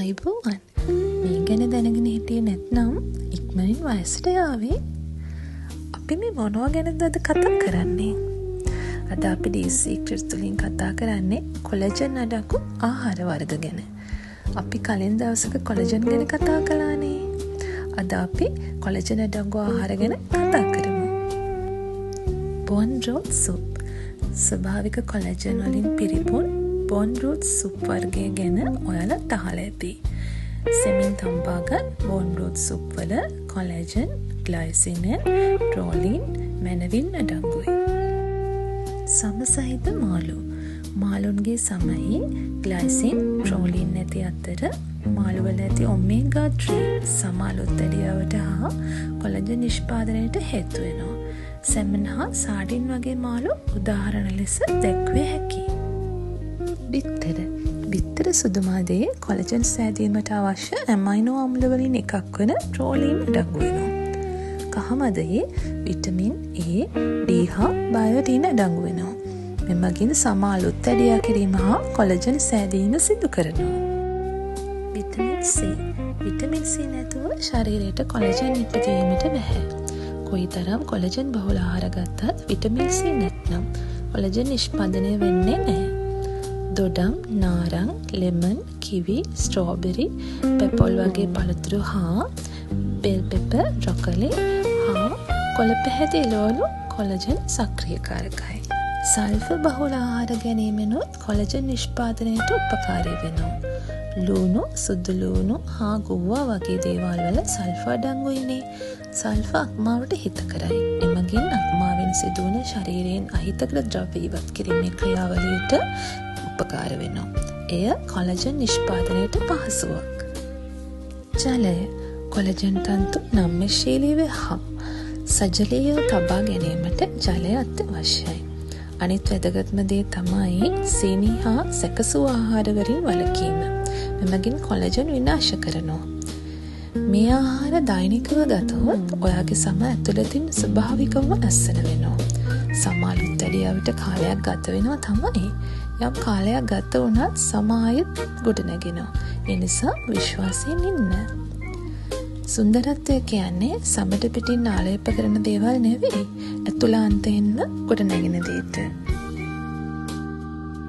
ආයිබෝවන්. මේ ගැන දැනගෙන හිටියේ නැත්නම් ඉක්මනින් වයසට යාවේ. අපි මේ මොනවා ගැනද අද කතා කරන්නේ? අද අපි ඩීසීක්‍රට්ස් තුලින් කතා කරන්නේ කොලජන් අඩංගු ආහාර වර්ග ගැන. අපි කලින් දවසක කොලජන් ගැන කතා කළානේ. අද අපි කොලජන් අඩංගු ආහාර ගැන කතා කරමු. Bone root soup. ස්වභාවික කොලජන් වලින් පිරිපුන් බෝන් රූට් සූප් වර්ගය ගැන ඔයාලට අහලා ඇති. සෙමින් තම්පාගත් බෝන් රූට් සූප් වල කොලජන්, ග්ලයිසින්, ප්‍රෝලීන්, මැනවින් අඩංගුයි. සම සහිත මාළු. මාළුන්ගේ සමයි ග්ලයිසින්, ප්‍රෝලීන් නැති අතර මාළුවල ඇති ඔමේගා 3 සමාලුත්තඩියාවට හා කොලජන් නිෂ්පාදනයට හේතු වෙනවා. සැමන් හා සාඩින් වගේ මාළු උදාහරණ ලෙස දැක්විය හැකියි. බිත්තර සුදුමාදයේ කොලජන් සෑදීමට අවශ්‍ය ඇමයිනෝ අම්ල වලින් එකක් වන ප්‍රෝලීන් අඩංගු වෙනවා. කහමදයේ විටමින් A, D හා බයෝටින් අඩංගු වෙනවා. මෙමගින් සමාලුත්තැඩියා කිරීම හා කොලජන් සෑදීම සිදු කරනවා. විටමින් C නැතුව ශරීරයට කොලජන් නිපදවීමට බැහැ. කොයිතරම් කොලජන් බහුල ආහාර ගත්තත් විටමින් C නැත්නම් කොලජන් නිෂ්පාදනය වෙන්නේ නැහැ. දොඩම්, නාරං, ලෙමන්, කිවි, ස්ට්‍රෝබෙරි, පෙපොල් වගේ පළතුරු හා බෙල් පෙපර්, බ්‍රොකොලි හා කොළ පැහැති එළවලු කොලජන් සක්‍රියකාරකයි. සල්ෆර් බහුල ආහාර ගැනීමෙනුත් කොලජන් නිෂ්පාදනයට උපකාරී වෙනවා. ලූණු, සුදු ලූණු හා ගුවා වගේ දේවල් වල සල්ෆර් අඩංගුයිනේ. සල්ෆර් අක්මාවට හිතකරයි. එමගින් අක්මාවෙන් සිදුවන ශරීරයෙන් අහිතකර ද්‍රව්‍ය ඉවත් කිරීමේ ක්‍රියාවලියට උපකාර වෙනවා. එය කොලජන් නිෂ්පාදනයට පහසුවක්. ජලය. කොලජන් තන්තු නම්‍යශීලීව හා සජලීයව තබා ගැනීමට ජලය අත්‍යවශ්‍යයි. අනිත් වැදගත්ම දේ තමයි සීනි හා සැකසූ ආහාර වලින් වළකීම. මෙමගින් කොලජන් විනාශ කරනවා. මේ ආහාර දෛනිකව ගතහොත් ඔයාගේ සම ඇතුළතින් ස්වභාවිකවම ලස්සන වෙනවා. සමාලුත්තඩියාවට කාලයක් ගත වෙනවා තමයි. යම් කාලයක් ගත වුණත් සමායත් ගොඩ නැගෙනවා. ඒ නිසා විශ්වාසයෙන් ඉන්න. සුන්දරත්වය කියන්නේ සමට පිටින් ආලේප කරන දේවල් නෙවෙයි. ඇතුළාන්තයෙන්ම ගොඩ නැගෙන දේට.